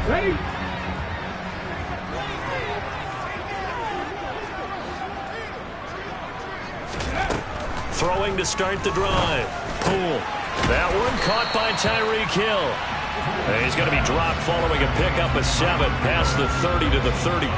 Ready? Throwing to start the drive. Poole. That one caught by Tyreek Hill. And he's going to be dropped following a pickup of 7 past the 30 to the 30.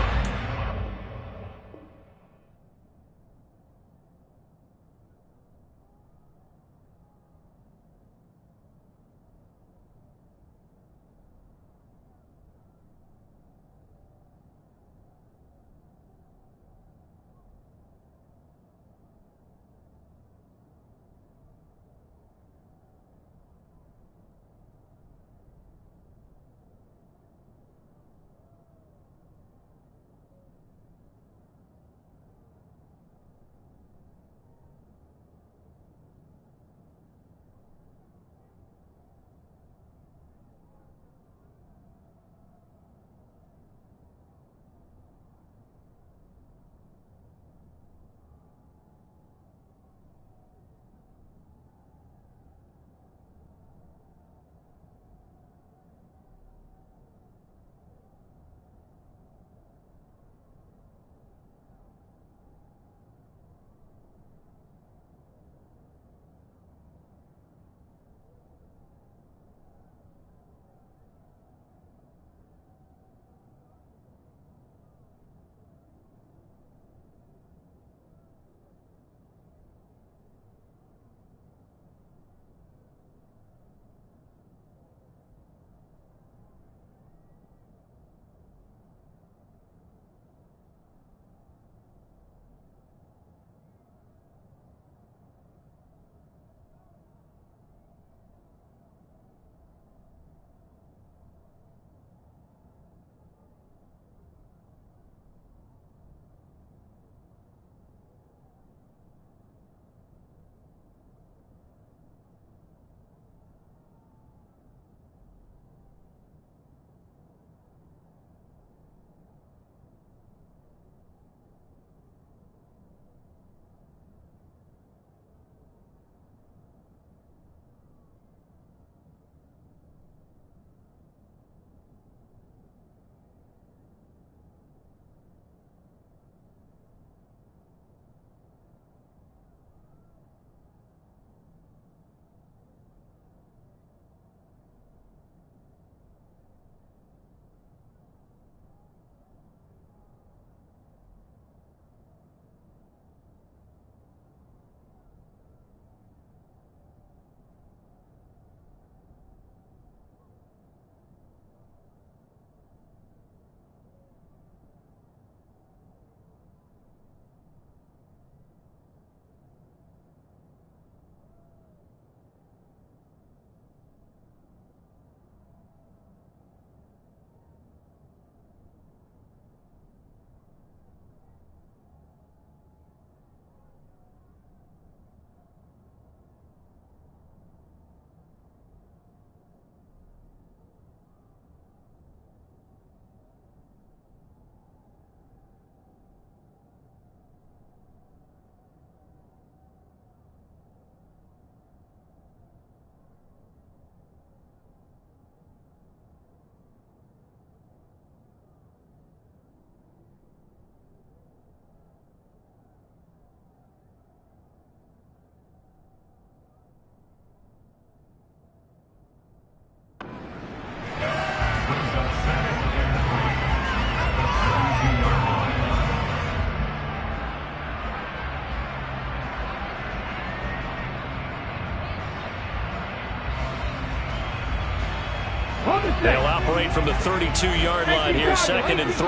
They'll operate from the 32-yard line here, 2nd and 3.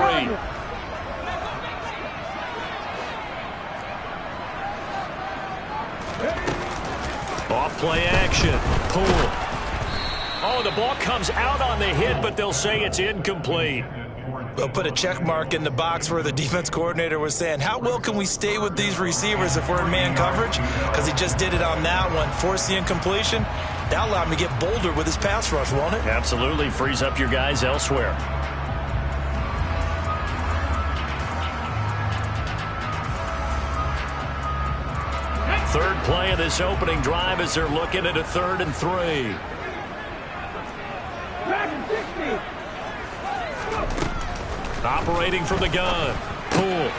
Off play action. Poole. Oh, the ball comes out on the hit, but they'll say it's incomplete. They'll put a check mark in the box where the defense coordinator was saying, how well can we stay with these receivers if we're in man coverage? Because he just did it on that one, forced the incompletion. That'll allow him to get bolder with his pass rush, won't it? Absolutely. Frees up your guys elsewhere. Third play of this opening drive as they're looking at a 3rd and 3. Operating from the gun. Poole.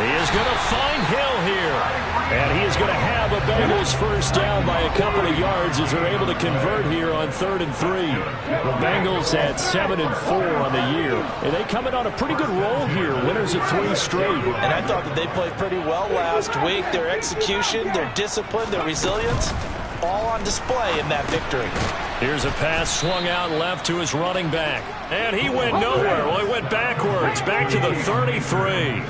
He is going to find Hill here. And he is going to have a Bengals first down by a couple of yards as they're able to convert here on 3rd and 3. The Bengals at 7-4 on the year. And they come in on a pretty good roll here. Winners of 3 straight. And I thought that they played pretty well last week. Their execution, their discipline, their resilience, all on display in that victory. Here's a pass swung out left to his running back. And he went nowhere. Well, he went backwards, back to the 33.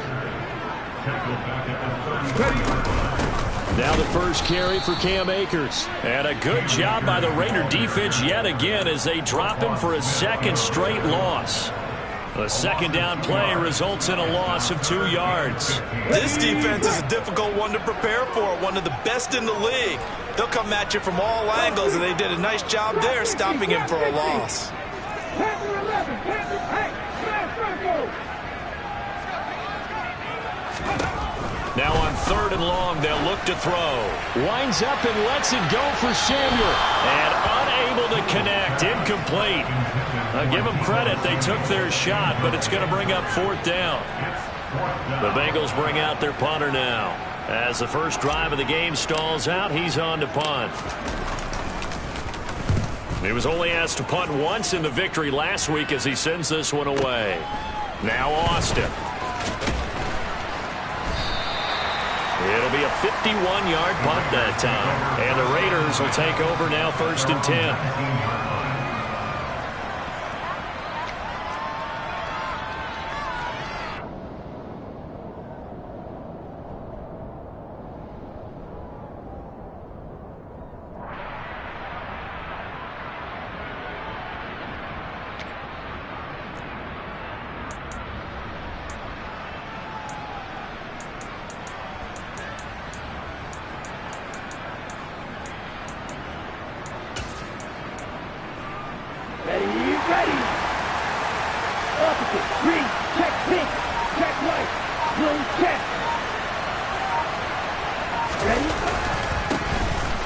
Now the first carry for Cam Akers. And a good job by the Raider defense yet again as they drop him for a second straight loss. The second down play results in a loss of 2 yards. This defense is a difficult one to prepare for, one of the best in the league. They'll come at you from all angles, and they did a nice job there stopping him for a loss. Now on 3rd and long, they'll look to throw. Winds up and lets it go for Samuel. And unable to connect. Incomplete. I'll give them credit. They took their shot, but it's going to bring up 4th down. The Bengals bring out their punter now. As the first drive of the game stalls out, he's on to punt. He was only asked to punt once in the victory last week as he sends this one away. Now Austin. It'll be a 51-yard punt that time. And the Raiders will take over now 1st and 10.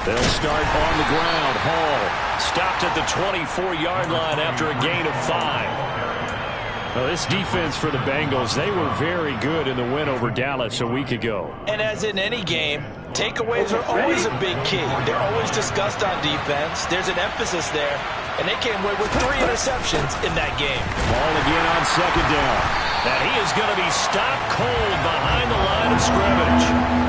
They'll start on the ground. Hall stopped at the 24-yard line after a gain of 5. Well, this defense for the Bengals, they were very good in the win over Dallas a week ago. And as in any game, takeaways are always a big key. They're always discussed on defense. There's an emphasis there. And they came away with 3 interceptions in that game. Ball again on 2nd down. And he is going to be stopped cold behind the line of scrimmage.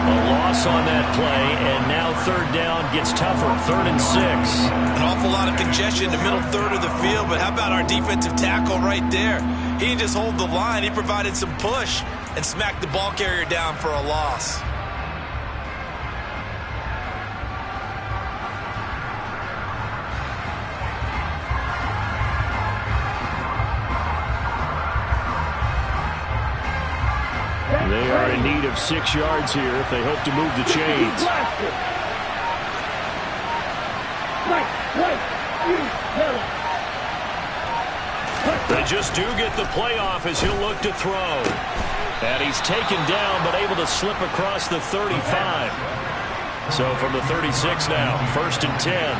A loss on that play, and now 3rd down gets tougher. 3rd and 6. An awful lot of congestion in the middle third of the field, but how about our defensive tackle right there? He didn't just hold the line. He provided some push and smacked the ball carrier down for a loss. They are in need of 6 yards here if they hope to move the chains. They just do get the playoff as he'll look to throw. And he's taken down but able to slip across the 35. So from the 36 now, 1st and 10.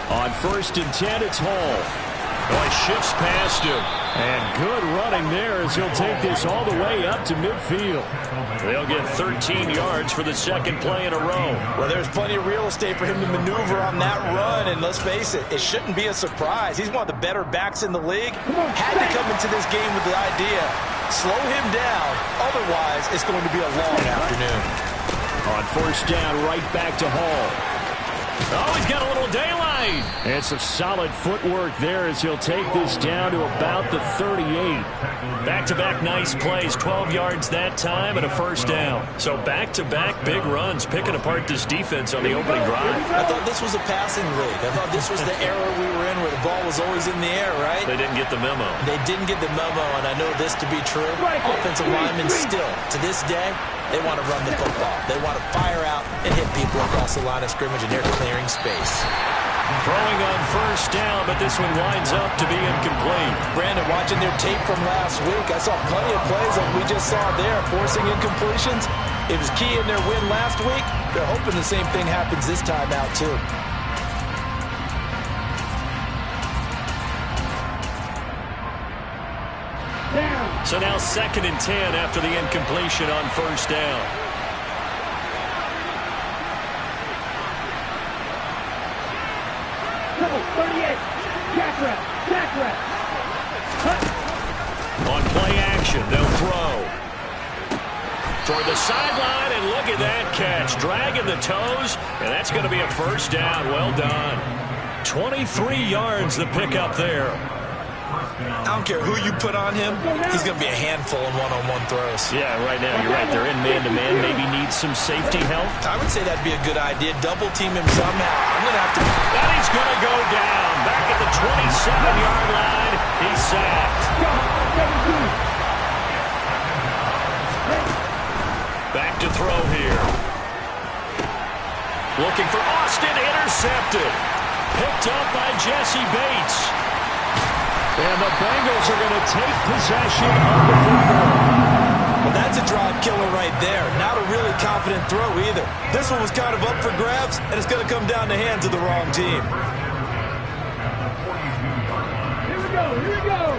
On 1st and 10, it's Hall. Oh, he shifts past him. And good running there as he'll take this all the way up to midfield. They'll get 13 yards for the second play in a row. Well, there's plenty of real estate for him to maneuver on that run. And let's face it, it shouldn't be a surprise. He's one of the better backs in the league. Had to come into this game with the idea, slow him down. Otherwise, it's going to be a long afternoon. On 1st down, right back to Hall. Oh, he's got a little daylight. And some solid footwork there as he'll take this down to about the 38. Back-to-back nice plays, 12 yards that time and a 1st down. So back-to-back big runs, picking apart this defense on the opening drive. I thought this was a passing league. I thought this was the era we were in where the ball was always in the air, right? They didn't get the memo. They didn't get the memo, and I know this to be true. Offensive linemen still, to this day, they want to run the football. They want to fire out and hit people across the line of scrimmage, and they're clearing space. Throwing on first down, but this one winds up to be incomplete. Brandon, watching their tape from last week, I saw plenty of plays like we just saw there, forcing incompletions. It was key in their win last week. They're hoping the same thing happens this time out, too. So now 2nd and 10 after the incompletion on first down. On play action, they'll throw. Toward the sideline, and look at that catch. Dragging the toes, and that's going to be a first down. Well done. 23 yards the pickup there. I don't care who you put on him, he's going to be a handful in one-on-one throws. Yeah, right now, you're right. They're in man-to-man. Maybe needs some safety help. I would say that'd be a good idea. Double team him somehow. I'm going to have to... And he's going to go down. Back at the 27-yard line. He's sacked. Back to throw here. Looking for Austin. Intercepted. Picked up by Jesse Bates. And the Bengals are going to take possession of the football. Well, that's a drive killer right there. Not a really confident throw either. This one was kind of up for grabs, and it's going to come down the hands of the wrong team. Here we go, here we go.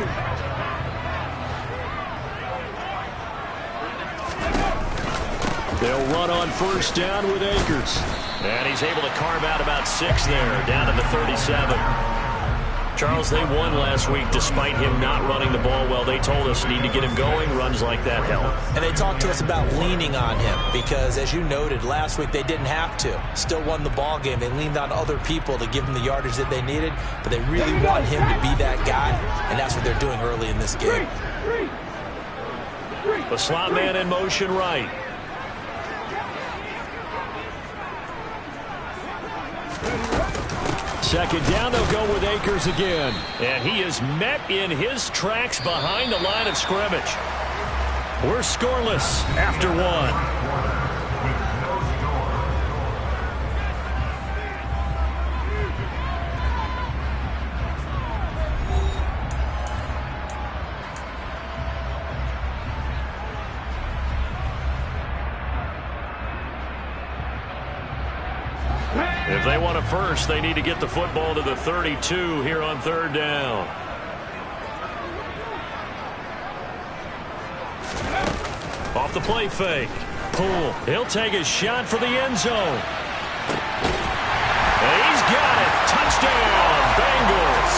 They'll run on first down with Akers. And he's able to carve out about 6 there, down to the 37. Charles, they won last week despite him not running the ball well. They told us need to get him going. Runs like that help. And they talked to us about leaning on him because, as you noted, last week they didn't have to. Still won the ball game. They leaned on other people to give them the yardage that they needed, but they really want him to be that guy, and that's what they're doing early in this game. The slot man in motion right. Second down, they'll go with Akers again. And he is met in his tracks behind the line of scrimmage. We're scoreless after 1. If they want a first, they need to get the football to the 32 here on 3rd down. Off the play fake. Poole. He'll take a shot for the end zone. And he's got it. Touchdown, Bengals.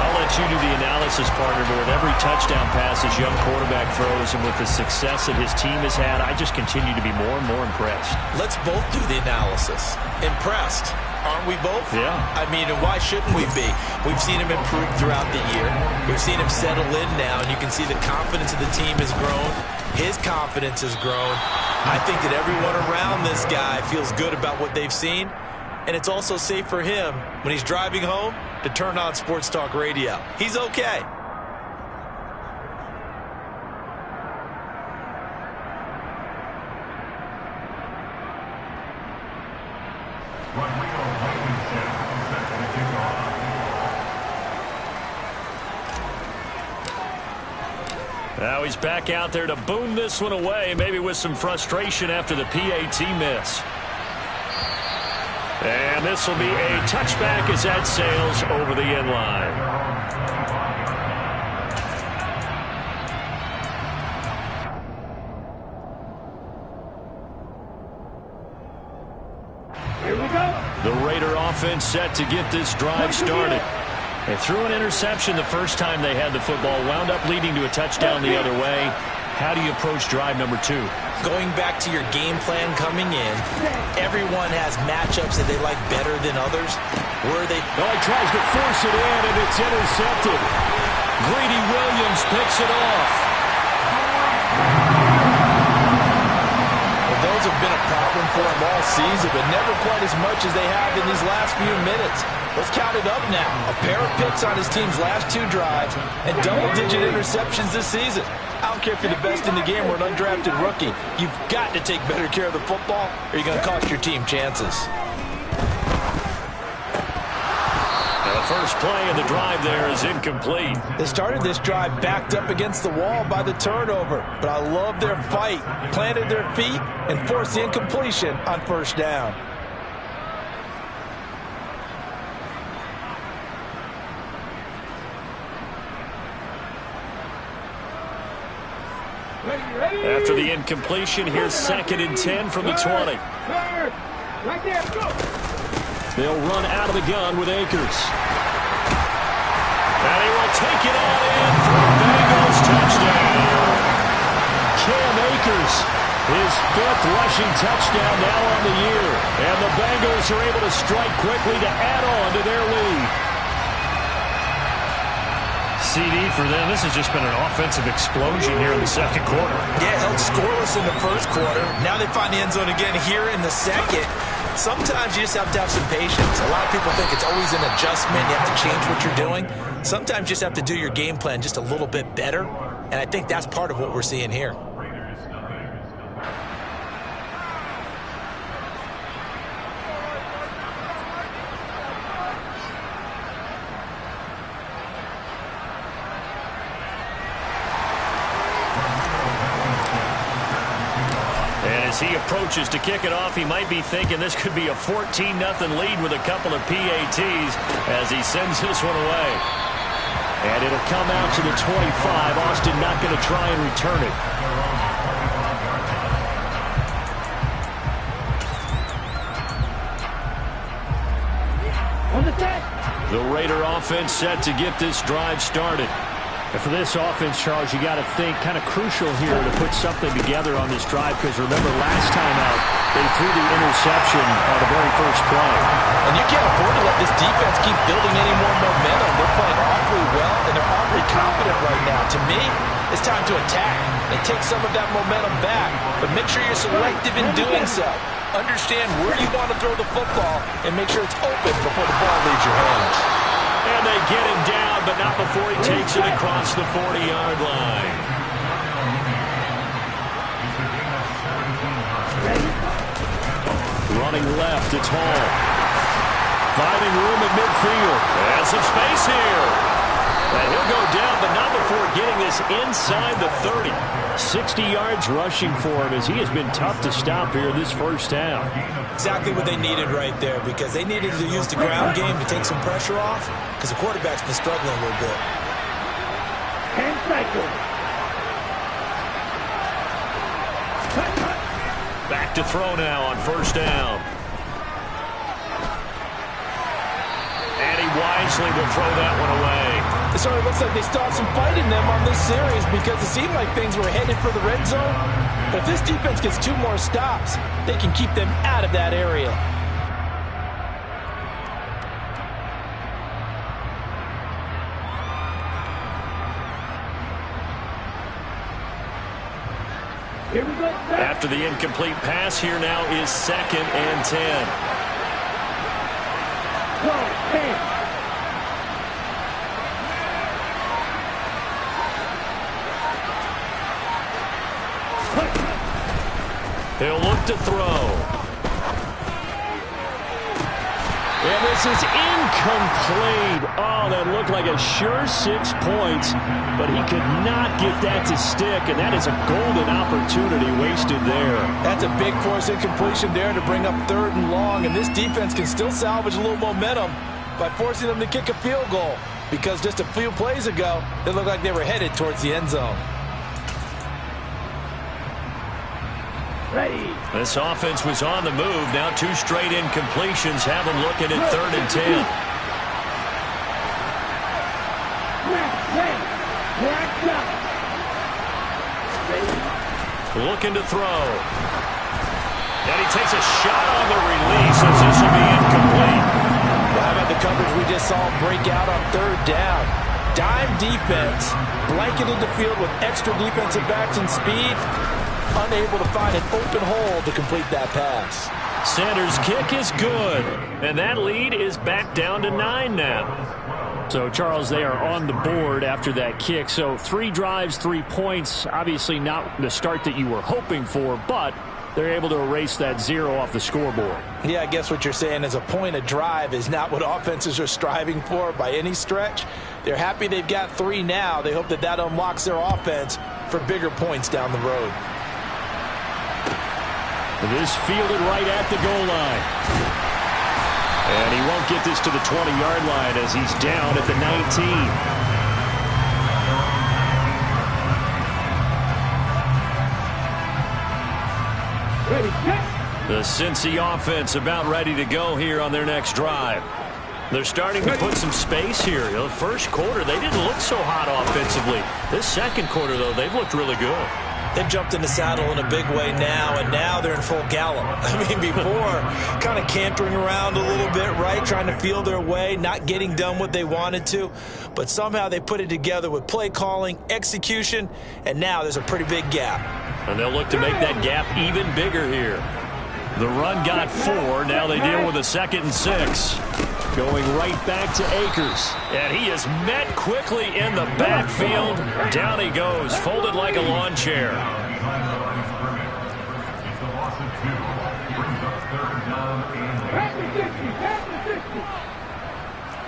I'll let you do the analysis, partner, but with every touchdown pass his young quarterback throws and with the success that his team has had, I just continue to be more and more impressed. Let's both do the analysis. Impressed. Aren't we both? Yeah. I mean, and why shouldn't we be? We've seen him improve throughout the year. We've seen him settle in now, and you can see the confidence of the team has grown. His confidence has grown. I think that everyone around this guy feels good about what they've seen, and it's also safe for him when he's driving home to turn on Sports Talk Radio. He's okay. Now he's back out there to boom this one away, maybe with some frustration after the PAT miss. And this will be a touchback as that sails over the end line. Here we go. The Raider offense set to get this drive started. They threw an interception the first time they had the football, wound up leading to a touchdown the other way. How do you approach drive number 2? Going back to your game plan coming in, everyone has matchups that they like better than others. Where they... Oh, he tries to force it in, and it's intercepted. Greedy Williams picks it off. Well, those have been a problem for them all season, but never quite as much as they have in these last few minutes. Let's count it up now. A pair of picks on his team's last 2 drives and double-digit interceptions this season. I don't care if you're the best in the game or an undrafted rookie. You've got to take better care of the football or you're going to cost your team chances. first play, and the drive there is incomplete. They started this drive backed up against the wall by the turnover, but I love their fight. Planted their feet and forced the incompletion on first down. After the incompletion, here's 2nd and 10 from the 20. Right there, go. They'll run out of the gun with Akers. And he will take it all in for a Bengals touchdown. Cam Akers, his 5th rushing touchdown now on the year. And the Bengals are able to strike quickly to add on to their lead. CD for them. This has just been an offensive explosion here in the second quarter. Yeah, held scoreless in the first quarter. Now they find the end zone again here in the second. Sometimes you just have to have some patience. A lot of people think it's always an adjustment. You have to change what you're doing. Sometimes you just have to do your game plan just a little bit better. And I think that's part of what we're seeing here. As he approaches to kick it off, he might be thinking this could be a 14-0 lead with a couple of PATs as he sends this one away. And it'll come out to the 25. Austin not going to try and return it. On the set. The Raider offense set to get this drive started. And for this offense, Charles, you got to think kind of crucial here to put something together on this drive, because remember last time out, they threw the interception on the very first play. And you can't afford to let this defense keep building any more momentum. They're playing awfully well, and they're awfully confident right now. To me, it's time to attack and take some of that momentum back, but make sure you're selective in doing so. Understand where you want to throw the football and make sure it's open before the ball leaves your hands. And they get him down, but not before he takes it across the 40-yard line. Running left, it's Hall. Finding room at midfield. And some space here. And he'll go down, but not before getting this inside the 30. 60 yards rushing for him, as he has been tough to stop here this first half. Exactly what they needed right there, because they needed to use the ground game to take some pressure off, because the quarterback's been struggling a little bit. And cycle. Back to throw now on first down. And he wisely will throw that one away. It sort of looks like they still have some fight in them on this series, because it seemed like things were headed for the red zone. But if this defense gets 2 more stops, they can keep them out of that area. Here we go. After the incomplete pass, here now is 2nd and 10. Go, 10. He'll look to throw. And this is incomplete. Oh, that looked like a sure 6 points, but he could not get that to stick, and that is a golden opportunity wasted there. That's a big force incompletion there to bring up 3rd and long, and this defense can still salvage a little momentum by forcing them to kick a field goal, because just a few plays ago, they looked like they were headed towards the end zone. Ready. This offense was on the move. Now 2 straight incompletions have them looking at 3rd and 10. Looking to throw. And he takes a shot on the release as this will be incomplete. Well, how about the coverage we just saw break out on 3rd down? Dime defense, blanketed the field with extra defensive backs and speed. Unable to find an open hole to complete that pass. Sanders' kick is good, and that lead is back down to 9 now. So, Charles, they are on the board after that kick. So 3 drives, 3 points. Obviously not the start that you were hoping for, but they're able to erase that 0 off the scoreboard. Yeah, I guess what you're saying is a point of drive is not what offenses are striving for by any stretch. They're happy they've got 3 now. They hope that that unlocks their offense for bigger points down the road. This fielded right at the goal line. And he won't get this to the 20-yard line as he's down at the 19. The Cincy offense about ready to go here on their next drive. They're starting to put some space here. You know, the first quarter, they didn't look so hot offensively. This second quarter, though, they've looked really good. They've jumped in the saddle in a big way now, and now they're in full gallop. I mean, before, kind of cantering around a little bit, right? Trying to feel their way, not getting done what they wanted to. But somehow they put it together with play calling, execution, and now there's a pretty big gap. And they'll look to make that gap even bigger here. The run got 4. Now they deal with a 2nd and 6. Going right back to Akers. And he is met quickly in the backfield. Down he goes, folded like a lawn chair.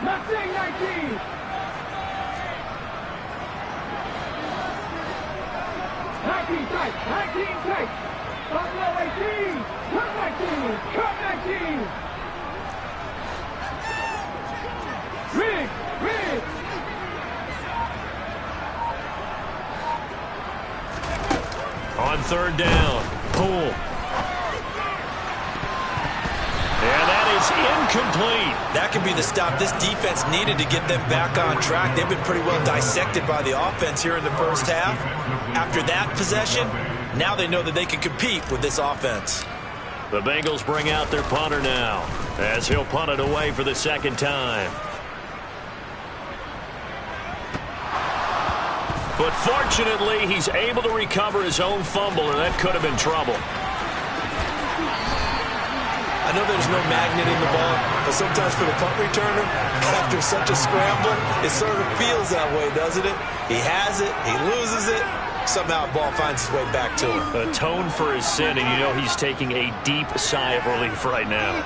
Not saying 19. Buffalo 18. Cut 19. Cut 19. Riggs. On 3rd down, Poole. And that is incomplete. That could be the stop this defense needed to get them back on track. They've been pretty well dissected by the offense here in the first half. After that possession, now they know that they can compete with this offense. The Bengals bring out their punter now as he'll punt it away for the 2nd time. But fortunately, he's able to recover his own fumble, and that could have been trouble. I know there's no magnet in the ball, but sometimes for the punt returner, after such a scramble, it sort of feels that way, doesn't it? He has it, he loses it, somehow the ball finds its way back to him. Atone for his sin, and you know he's taking a deep sigh of relief right now.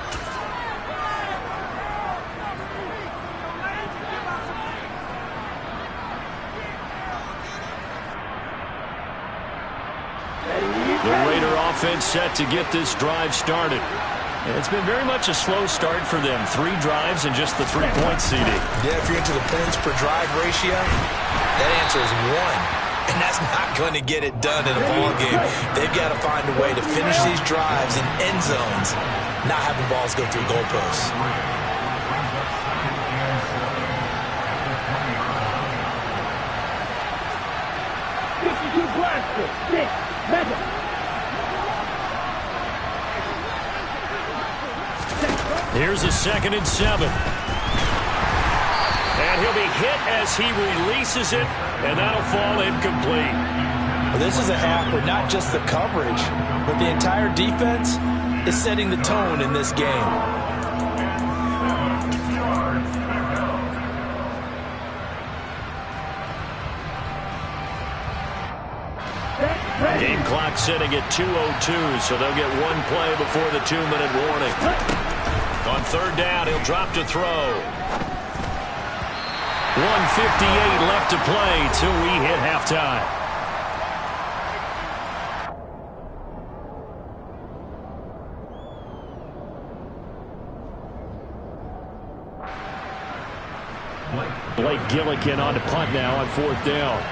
The Raider offense set to get this drive started. And it's been very much a slow start for them. 3 drives and just the 3-point CD. Yeah, if you're into the points per drive ratio, that answer is 1. And that's not going to get it done in a ball game. They've got to find a way to finish these drives in end zones, not have the balls go through goalposts. Here's a 2nd and 7. And he'll be hit as he releases it, and that'll fall incomplete. Well, this is a half where not just the coverage, but the entire defense is setting the tone in this game. Game clock sitting at 2:02, so they'll get 1 play before the 2-minute warning. On 3rd down, he'll drop to throw. 1:58 left to play till we hit halftime. Blake Gillikin on to punt now on 4th down.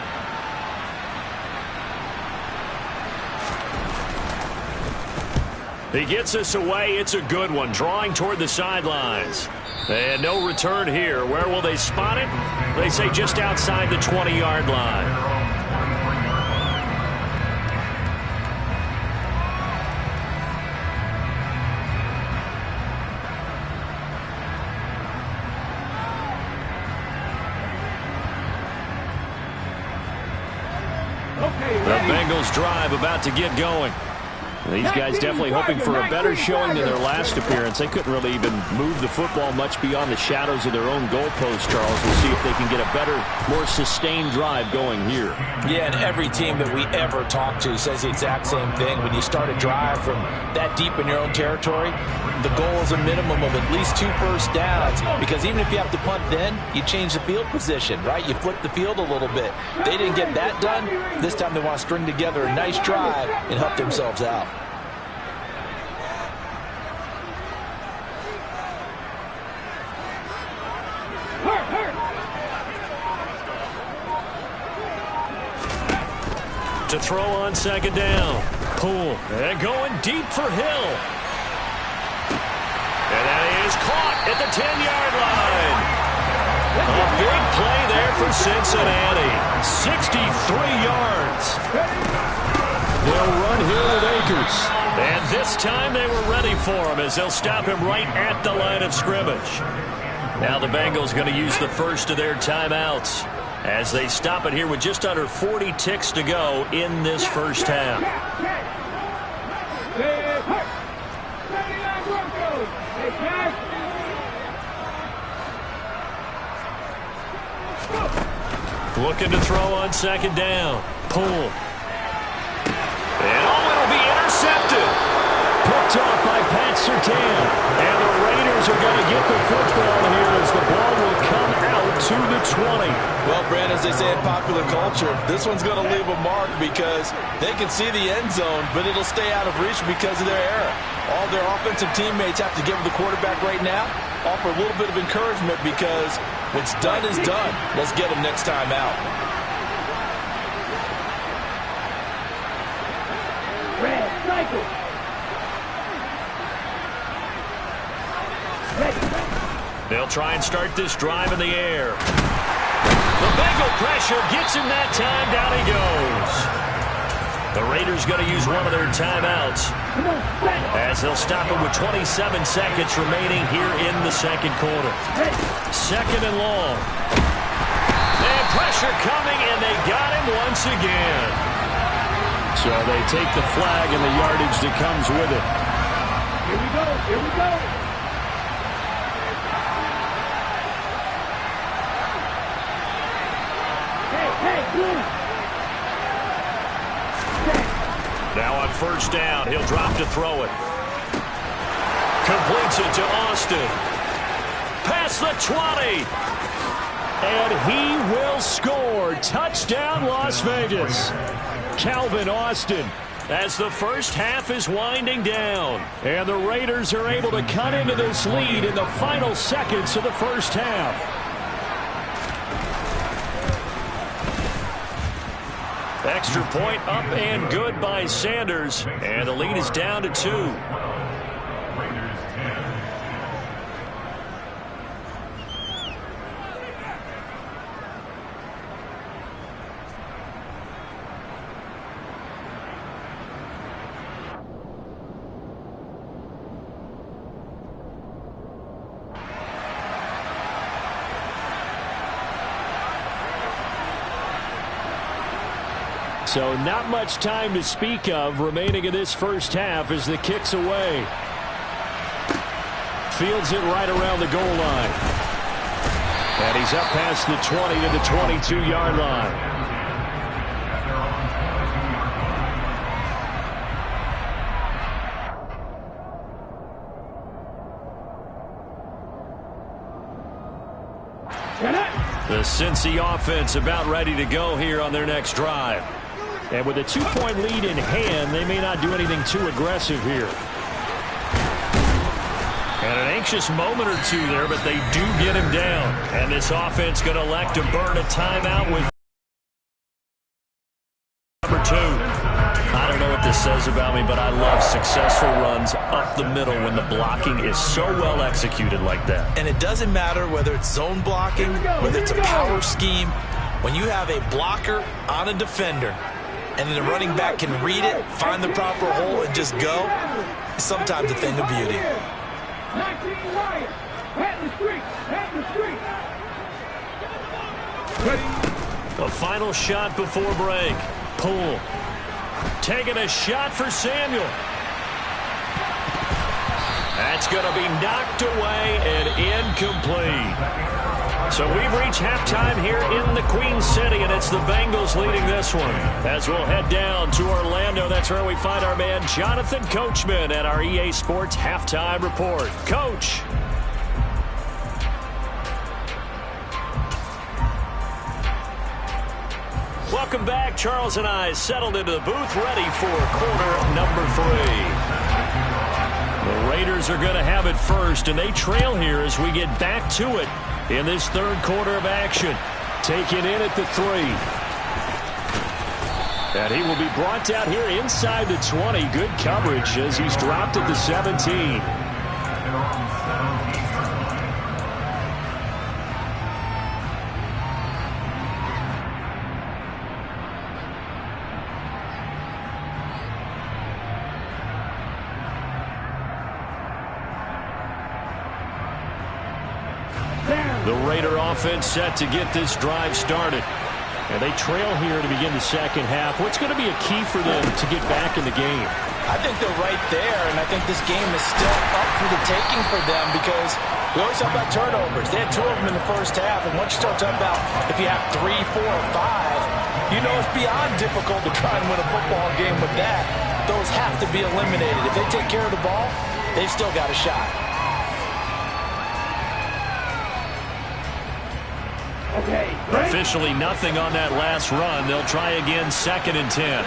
He gets us away. It's a good one. Drawing toward the sidelines. And no return here. Where will they spot it? They say just outside the 20-yard line. The Bengals drive about to get going. These guys definitely hoping for a better showing than their last appearance. They couldn't really even move the football much beyond the shadows of their own goalpost, Charles. We'll see if they can get a better, more sustained drive going here. Yeah, and every team that we ever talk to says the exact same thing. When you start a drive from that deep in your own territory, the goal is a minimum of at least 2 first downs, because even if you have to punt then, you change the field position, right? You flip the field a little bit. They didn't get that done. This time they want to string together a nice drive and help themselves out. To throw on second down. Poole. And going deep for Hill. And that is caught at the 10-yard line. A big play there for Cincinnati. 63 yards. They'll run here with Akers. And this time they were ready for him as they'll stop him right at the line of scrimmage. Now the Bengals going to use the first of their timeouts as they stop it here with just under 40 ticks to go in this first half. Looking to throw on second down. Poole. And it'll be intercepted. Picked off by Pat Surtain. And the Raiders are going to get the football here as the ball will come out to the 20. Well, Brand, as they say in popular culture, this one's going to leave a mark because they can see the end zone, but it'll stay out of reach because of their error. All their offensive teammates have to give the quarterback right now, offer a little bit of encouragement because what's done is done. Let's get them next time out. Red, cycle. They'll try and start this drive in the air. The Bengal pressure gets him that time. Down he goes. The Raiders going to use one of their timeouts as they'll stop it with 27 seconds remaining here in the second quarter. Second and long. And pressure coming, and they got him once again. So they take the flag and the yardage that comes with it. Here we go. Here we go. Now on first down, he'll drop to throw it. Completes it to Austin. Past the 20. And he will score. Touchdown, Las Vegas. Calvin Austin. As the first half is winding down. And the Raiders are able to cut into this lead in the final seconds of the first half. Extra point up and good by Sanders. And the lead is down to 2. So not much time to speak of remaining in this first half as the kick's away. Fields it right around the goal line. And he's up past the 20 to the 22-yard line. The Cincy offense about ready to go here on their next drive. And with a 2-point lead in hand, they may not do anything too aggressive here. And an anxious moment or two there, but they do get him down. And this offense going to elect to burn a timeout with number 2. I don't know what this says about me, but I love successful runs up the middle when the blocking is so well executed like that. And it doesn't matter whether it's zone blocking, whether it's a power scheme. When you have a blocker on a defender, and then the running back can read it, find the proper hole, and just go, it's sometimes a thing of beauty. 19 Lions, head the street. A final shot before break. Poole taking a shot for Samuel. That's going to be knocked away and incomplete. So we've reached halftime here in the Queen City, and it's the Bengals leading this one. As we'll head down to Orlando, that's where we find our man Jonathan Coachman at our EA Sports Halftime Report. Coach. Welcome back. Charles and I settled into the booth, ready for quarter number 3. The Raiders are going to have it first, and they trail here as we get back to it in this third quarter of action. Taken in at the 3. And he will be brought down here inside the 20. Good coverage as he's dropped at the 17. The Raider offense set to get this drive started. And they trail here to begin the second half. What's going to be a key for them to get back in the game? I think they're right there, and I think this game is still up for the taking for them because we always talk about turnovers. They had 2 of them in the first half, and once you start talking about if you have 3, 4, or 5, you know it's beyond difficult to try and win a football game with that. Those have to be eliminated. If they take care of the ball, they've still got a shot. Okay, officially nothing on that last run. They'll try again, 2nd and 10.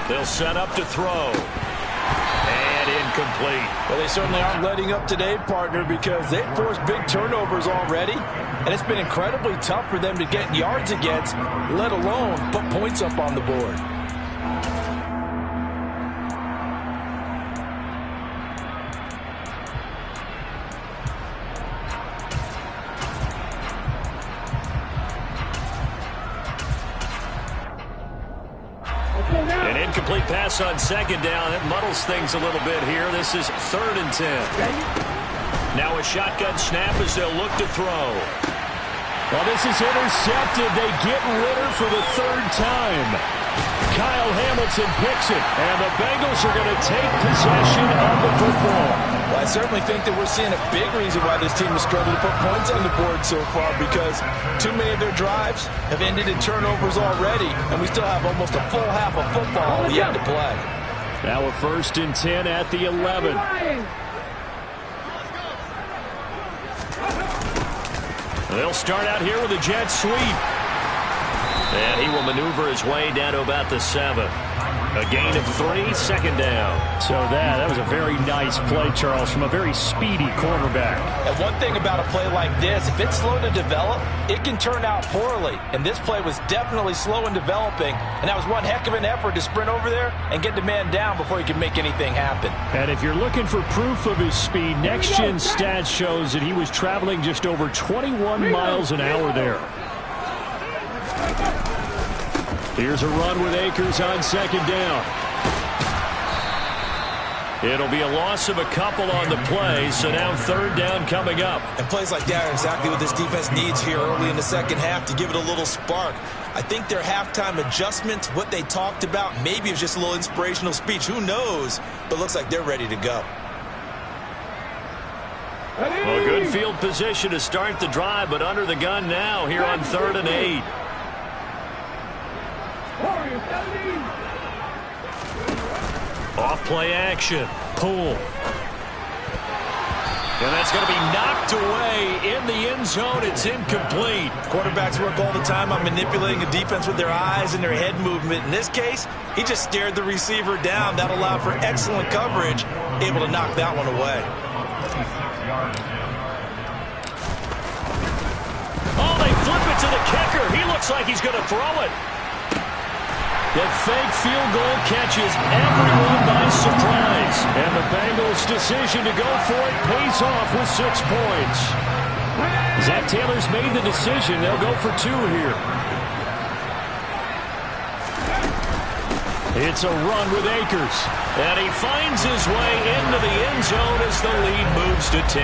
They'll set up to throw. And incomplete. Well, they certainly aren't letting up today, partner, because they've forced big turnovers already. And it's been incredibly tough for them to get yards against, let alone put points up on the board. An incomplete pass on 2nd down. It muddles things a little bit here. This is 3rd and 10. Now a shotgun snap as they'll look to throw. Well, this is intercepted. They get Ritter for the 3rd time. Kyle Hamilton picks it, and the Bengals are going to take possession of the football. Well, I certainly think that we're seeing a big reason why this team has struggled to put points on the board so far, because too many of their drives have ended in turnovers already, and we still have almost a full half of football yet to play. Now a 1st and 10 at the 11. They'll start out here with a jet sweep. And he will maneuver his way down to about the 7. A gain of 3, 2nd down. So that was a very nice play, Charles, from a very speedy cornerback. And one thing about a play like this, if it's slow to develop, it can turn out poorly. And this play was definitely slow in developing. And that was one heck of an effort to sprint over there and get the man down before he could make anything happen. And if you're looking for proof of his speed, Next Gen Stats shows that he was traveling just over 21 miles an hour there. Here's a run with Akers on 2nd down. It'll be a loss of a couple on the play, so now 3rd down coming up. And plays like that are exactly what this defense needs here early in the second half to give it a little spark. I think their halftime adjustment, what they talked about, maybe it was just a little inspirational speech. Who knows? But it looks like they're ready to go. Well, good field position to start the drive, but under the gun now here on 3rd and 8. Off play action. Poole. And that's going to be knocked away in the end zone. It's incomplete. Quarterbacks work all the time on manipulating a defense with their eyes and their head movement. In this case, he just stared the receiver down. That allowed for excellent coverage, able to knock that one away. Oh, they flip it to the kicker. He looks like he's going to throw it. The fake field goal catches everyone by surprise. And the Bengals' decision to go for it pays off with 6 points. Zach Taylor's made the decision. They'll go for 2 here. It's a run with Akers. And he finds his way into the end zone as the lead moves to 10.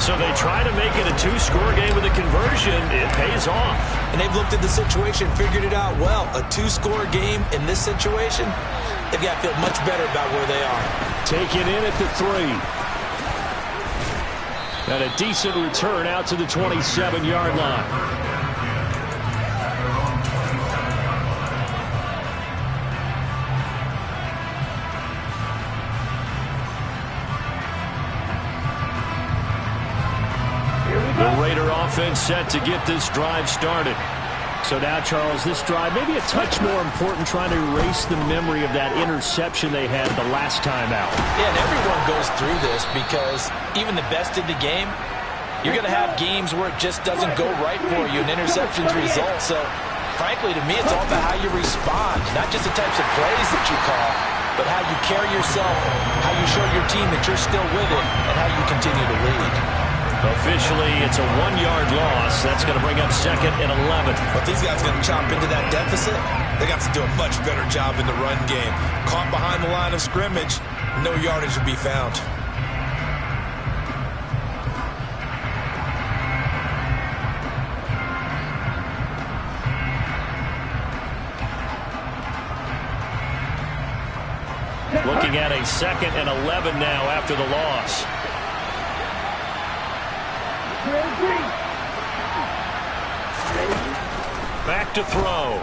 So they try to make it a 2-score game with a conversion. It pays off. And they've looked at the situation, figured it out well. A 2-score game in this situation, they've got to feel much better about where they are. taken in at the 3. And a decent return out to the 27-yard line. The Raider offense set to get this drive started. So now, Charles, this drive maybe a touch more important, trying to erase the memory of that interception they had the last time out. Yeah, and everyone goes through this because even the best in the game, you're going to have games where it just doesn't go right for you, and interceptions result. So, frankly, to me, it's all about how you respond, not just the types of plays that you call, but how you carry yourself, how you show your team that you're still with it, and how you continue to lead. Officially, it's a 1-yard loss. That's going to bring up 2nd and 11. But these guys going to chop into that deficit, they got to do a much better job in the run game. Caught behind the line of scrimmage, no yardage to be found. Looking at a 2nd and 11 now after the loss. Back to throw.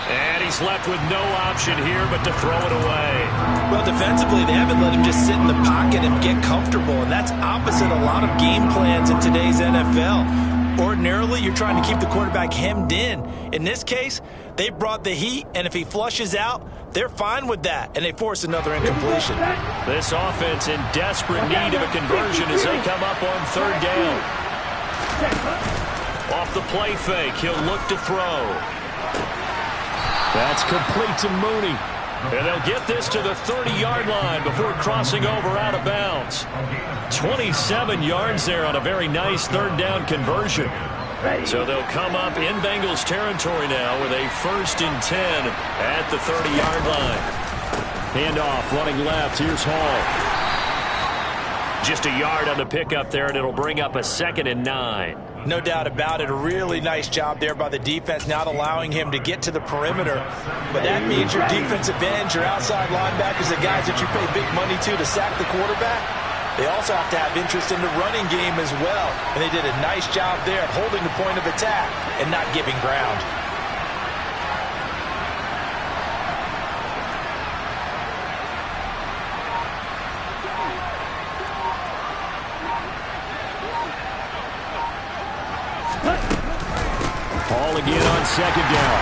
And he's left with no option here but to throw it away. Well, defensively, they haven't let him just sit in the pocket and get comfortable, and that's opposite a lot of game plans in today's NFL. Ordinarily, you're trying to keep the quarterback hemmed in. In this case, they brought the heat, and if he flushes out, they're fine with that, and they force another incompletion. This offense in desperate need of a conversion as they come up on 3rd down. Off the play fake, he'll look to throw. That's complete to Mooney. And they'll get this to the 30-yard line before crossing over out of bounds. 27 yards there on a very nice 3rd down conversion. So they'll come up in Bengals territory now with a 1st and 10 at the 30-yard line. Handoff running left. Here's Hall. Just a yard on the pickup there, and it'll bring up a 2nd and 9. No doubt about it. A really nice job there by the defense, not allowing him to get to the perimeter. But that means your defensive ends, your outside linebackers, the guys that you pay big money to sack the quarterback, they also have to have interest in the running game as well. And they did a nice job there of holding the point of attack and not giving ground. Hall again on 2nd down.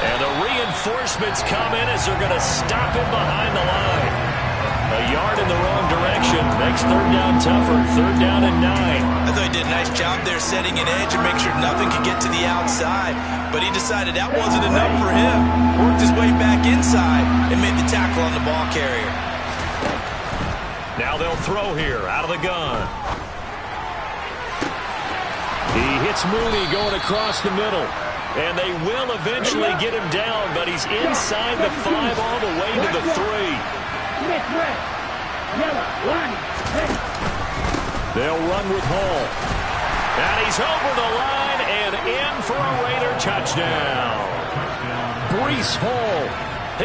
And the reinforcements come in as they're going to stop him behind the line. A yard in the wrong direction makes 3rd down tougher. 3rd down and 9. I thought he did a nice job there setting an edge and make sure nothing could get to the outside. But he decided that wasn't enough for him. Worked his way back inside and made the tackle on the ball carrier. Now they'll throw here out of the gun. He hits Mooney going across the middle. And they will eventually get him down, but he's inside the 5 all the way to the 3. They'll run with Hall. And he's over the line and in for a Raider touchdown. Breece Hall,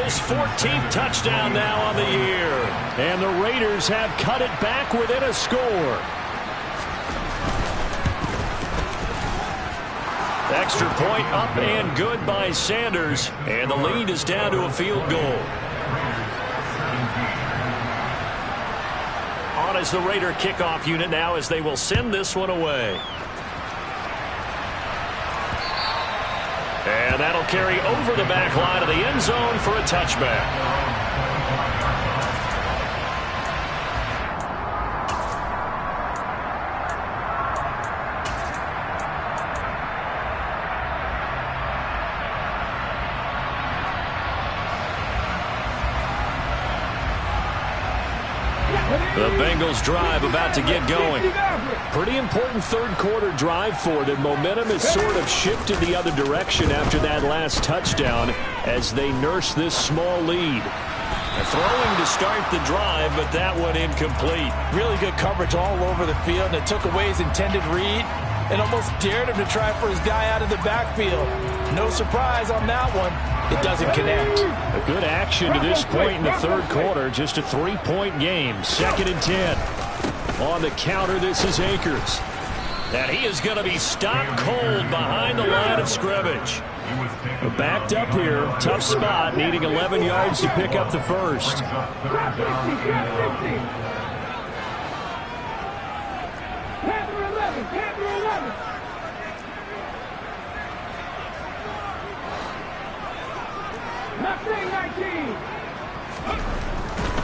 his 14th touchdown now on the year. And the Raiders have cut it back within a score. Extra point up and good by Sanders. And the lead is down to a field goal. On as the Raider kickoff unit now as they will send this one away. And that'll carry over the back line of the end zone for a touchback. The Bengals drive about to get going. Pretty important 3rd quarter drive for them. Momentum has sort of shifted the other direction after that last touchdown as they nurse this small lead. Throwing to start the drive, but that one incomplete. Really good coverage all over the field, and it took away his intended read. and almost dared him to try for his guy out of the backfield. No surprise on that one. It doesn't connect. A good action to this point in the third quarter. Just a 3-point game. 2nd and 10. On the counter, this is Akers. And he is going to be stopped cold behind the line of scrimmage. Backed up here. Tough spot. Needing 11 yards to pick up the first.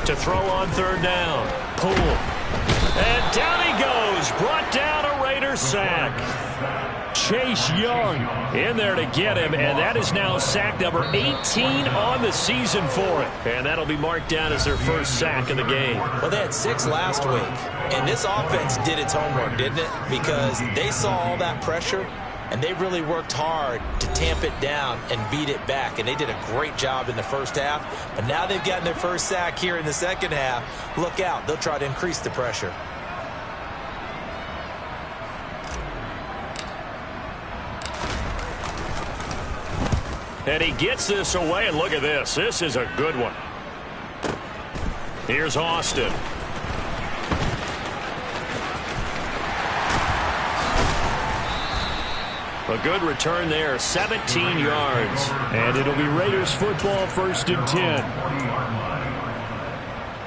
To throw on 3rd down. Pull. And down he goes. Brought down a Raider sack. Chase Young in there to get him, and that is now sack number 18 on the season for it. And that'll be marked down as their first sack of the game. Well, they had 6 last week, and this offense did its homework, didn't it? Because they saw all that pressure, and they really worked hard to tamp it down and beat it back, and they did a great job in the first half. But now they've gotten their first sack here in the second half. Look out. They'll try to increase the pressure. And he gets this away, and look at this. This is a good one. Here's Austin. A good return there, 17 yards. And it'll be Raiders football, 1st and 10.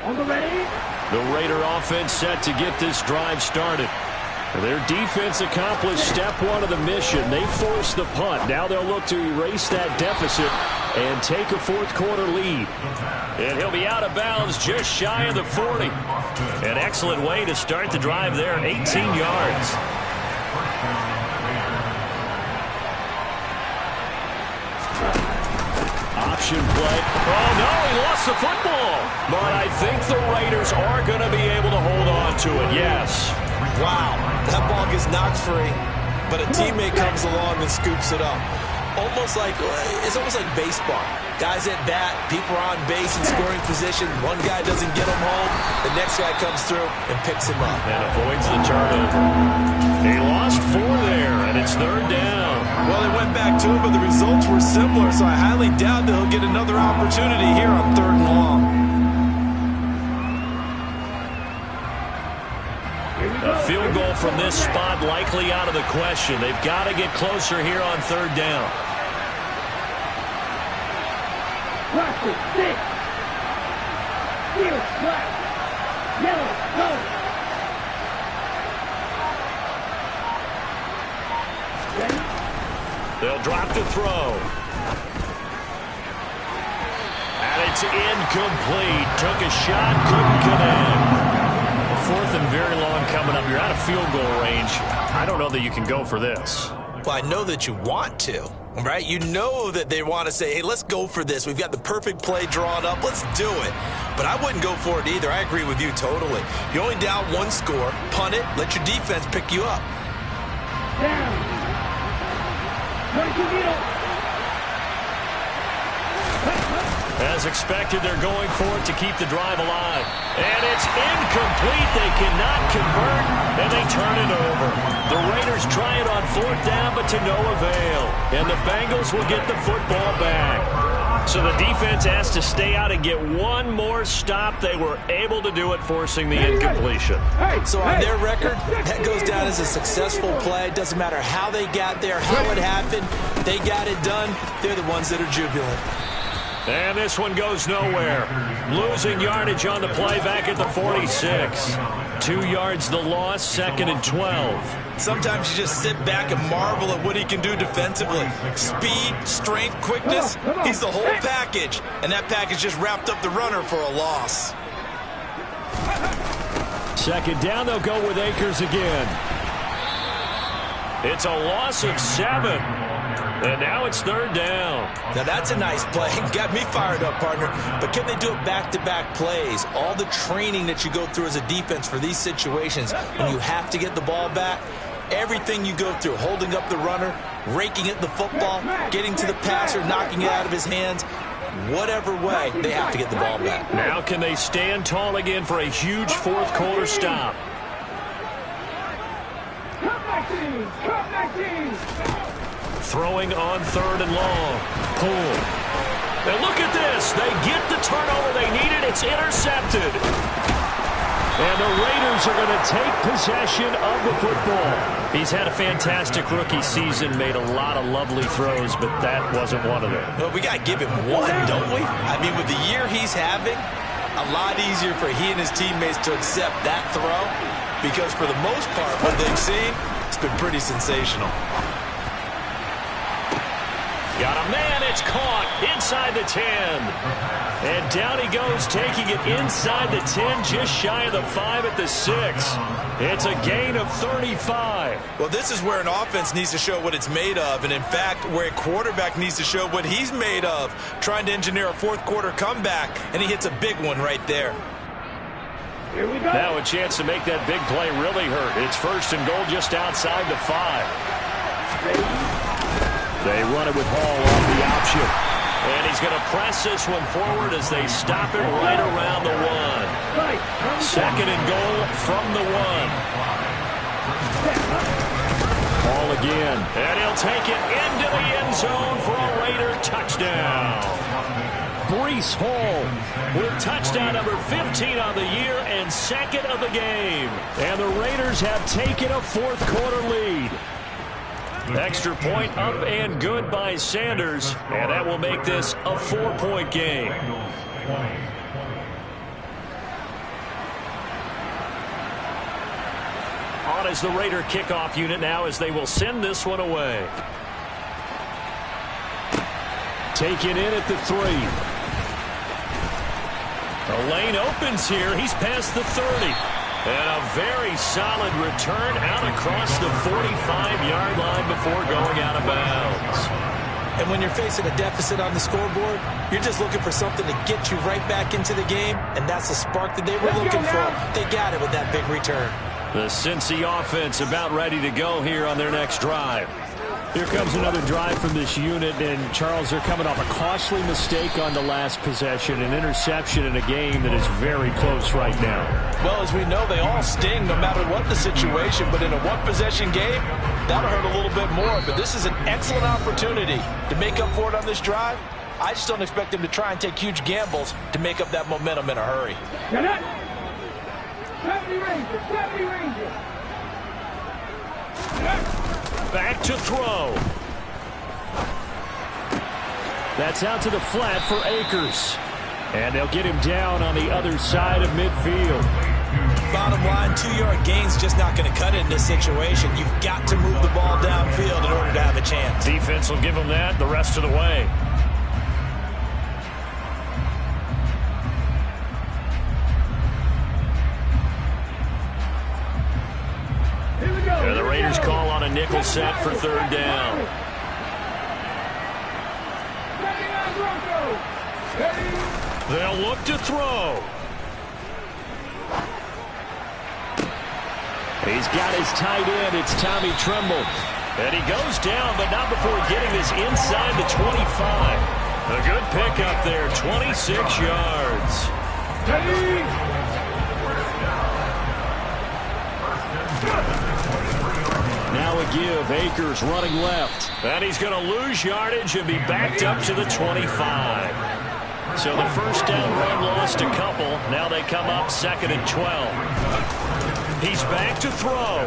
On the ready. The Raider offense set to get this drive started. Their defense accomplished step 1 of the mission. They forced the punt. Now they'll look to erase that deficit and take a 4th quarter lead. And he'll be out of bounds just shy of the 40. An excellent way to start the drive there, 18 yards. Option play. Oh, no, he lost the football. But I think the Raiders are going to be able to hold on to it, yes. Wow, that ball gets knocked free, but a teammate comes along and scoops it up. It's almost like baseball. Guys at bat, people are on base in scoring position. One guy doesn't get him home. The next guy comes through and picks him up. And avoids the turnover. He lost 4 there, and it's 3rd down. Well, they went back to it, but the results were similar, so I highly doubt that he'll get another opportunity here on 3rd and long. A field goal from this spot likely out of the question. They've got to get closer here on 3rd down. Plastic, 6. Steel, black. Yellow, go. Ready? They'll drop the throw. And it's incomplete. Took a shot, couldn't connect. 4th and very long coming up. You're out of field goal range. I don't know that you can go for this. Well, I know that you want to, right? You know that they want to say, hey, let's go for this. We've got the perfect play drawn up. Let's do it. But I wouldn't go for it either. I agree with you totally. You're only down 1 score. Punt it. Let your defense pick you up. Down. As expected, they're going for it to keep the drive alive. And it's incomplete. They cannot convert, and they turn it over. The Raiders try it on 4th down, but to no avail. And the Bengals will get the football back. So the defense has to stay out and get one more stop. They were able to do it, forcing the incompletion. So on their record, that goes down as a successful play. Doesn't matter how they got there, how it happened. They got it done. They're the ones that are jubilant. And this one goes nowhere. Losing yardage on the play back at the 46. 2 yards the loss, 2nd and 12. Sometimes you just sit back and marvel at what he can do defensively. Speed, strength, quickness, he's the whole package. And that package just wrapped up the runner for a loss. 2nd down, they'll go with Akers again. It's a loss of 7. And now it's 3rd down. Now that's a nice play. Got me fired up, partner. But can they do it back-to-back plays? All the training that you go through as a defense for these situations, when you have to get the ball back, everything you go through, holding up the runner, raking at the football, getting to the passer, knocking it out of his hands, whatever way, they have to get the ball back. Now can they stand tall again for a huge 4th quarter stop? Throwing on 3rd and long. Pull. And look at this. They get the turnover they needed. It's intercepted. And the Raiders are going to take possession of the football. He's had a fantastic rookie season, made a lot of lovely throws, but that wasn't one of them. Well, we got to give him one, don't we? I mean, with the year he's having, a lot easier for he and his teammates to accept that throw, because for the most part, what they've seen, it's been pretty sensational. Got a man, it's caught inside the 10. And down he goes, taking it inside the 10, just shy of the 5 at the 6. It's a gain of 35. Well, this is where an offense needs to show what it's made of, and in fact, where a quarterback needs to show what he's made of, trying to engineer a fourth-quarter comeback, and he hits a big one right there. Here we go. Now a chance to make that big play really hurt. It's 1st and goal just outside the 5. They run it with Hall on the option. And he's going to press this one forward as they stop it right around the 1. 2nd and goal from the 1. Hall again. And he'll take it into the end zone for a Raider touchdown. Breece Hall with touchdown number 15 on the year and 2nd of the game. And the Raiders have taken a 4th-quarter lead. Extra point up and good by Sanders, and that will make this a 4-point game. On is the Raider kickoff unit now as they will send this one away. Taken in at the 3. The lane opens here. He's past the 30. And a very solid return out across the 45-yard line before going out of bounds. And when you're facing a deficit on the scoreboard, you're just looking for something to get you right back into the game, and that's the spark that they were looking for. They got it with that big return. The Cincy offense about ready to go here on their next drive. Here comes another drive from this unit, and Charles, they're coming off a costly mistake on the last possession, an interception in a game that is very close right now. Well, as we know, they all sting no matter what the situation, but in a one-possession game, that'll hurt a little bit more. But this is an excellent opportunity to make up for it on this drive. I just don't expect them to try and take huge gambles to make up that momentum in a hurry. 70 Rangers, 70 Rangers. Back to throw. That's out to the flat for Akers. And they'll get him down on the other side of midfield. Bottom line, 2-yard gain's just not going to cut it in this situation. You've got to move the ball downfield in order to have a chance. Defense will give them that the rest of the way. And the Raiders call on a nickel set for 3rd down. They'll look to throw. He's got his tight end. It's Tommy Tremble. And he goes down, but not before getting this inside the 25. A good pickup there, 26 yards. Now a give. Akers running left. And he's going to lose yardage and be backed up to the 25. So the first down run lost a couple. Now they come up 2nd and 12. He's back to throw.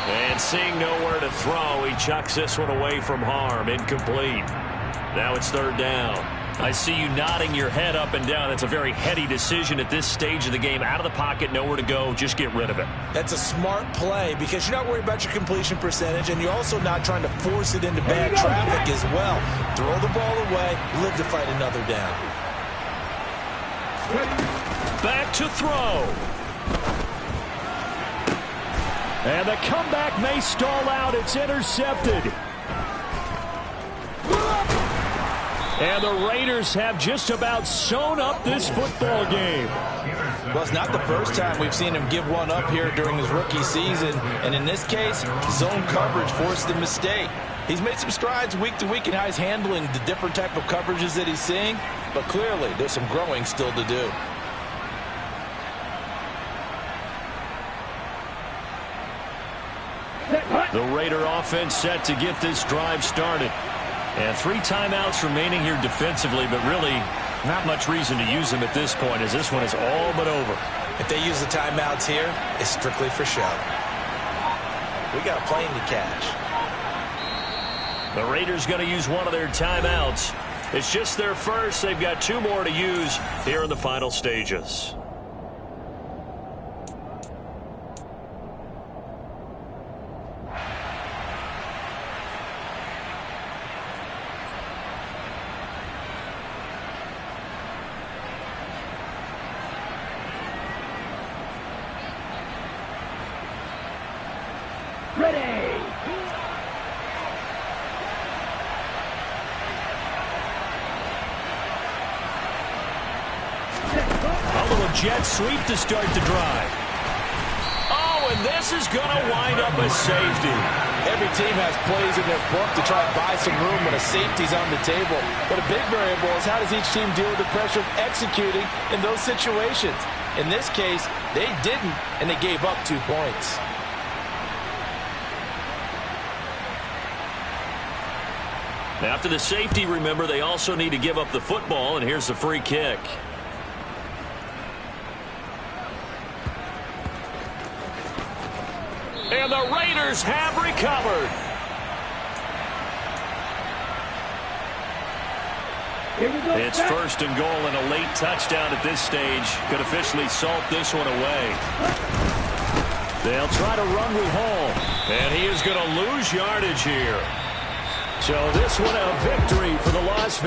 And seeing nowhere to throw, he chucks this one away from harm. Incomplete. Now it's 3rd down. I see you nodding your head up and down. That's a very heady decision at this stage of the game. Out of the pocket, nowhere to go. Just get rid of it. That's a smart play because you're not worried about your completion percentage, and you're also not trying to force it into bad traffic as well. Throw the ball away, live to fight another down. Back to throw. And the comeback may stall out. It's intercepted. And the Raiders have just about sewn up this football game. Well, it's not the first time we've seen him give one up here during his rookie season. And in this case, zone coverage forced the mistake. He's made some strides week to week in how he's handling the different type of coverages that he's seeing. But clearly, there's some growing still to do. The Raider offense set to get this drive started. And 3 timeouts remaining here defensively, but really not much reason to use them at this point, as this one is all but over. If they use the timeouts here, it's strictly for show. We got a plane to catch. The Raiders going to use one of their timeouts. It's just their first. They've got 2 more to use here in the final stages. Jet sweep to start the drive. Oh, and this is going to wind up a safety. Every team has plays in their book to try and buy some room when a safety's on the table. But a big variable is how does each team deal with the pressure of executing in those situations. In this case, they didn't, and they gave up 2 points. After the safety, remember, they also need to give up the football, and here's the free kick. And the Raiders have recovered. It's 1st and goal, and a late touchdown at this stage could officially salt this one away. They'll try to run with Hall. And he is going to lose yardage here. So this one a victory for the Las Vegas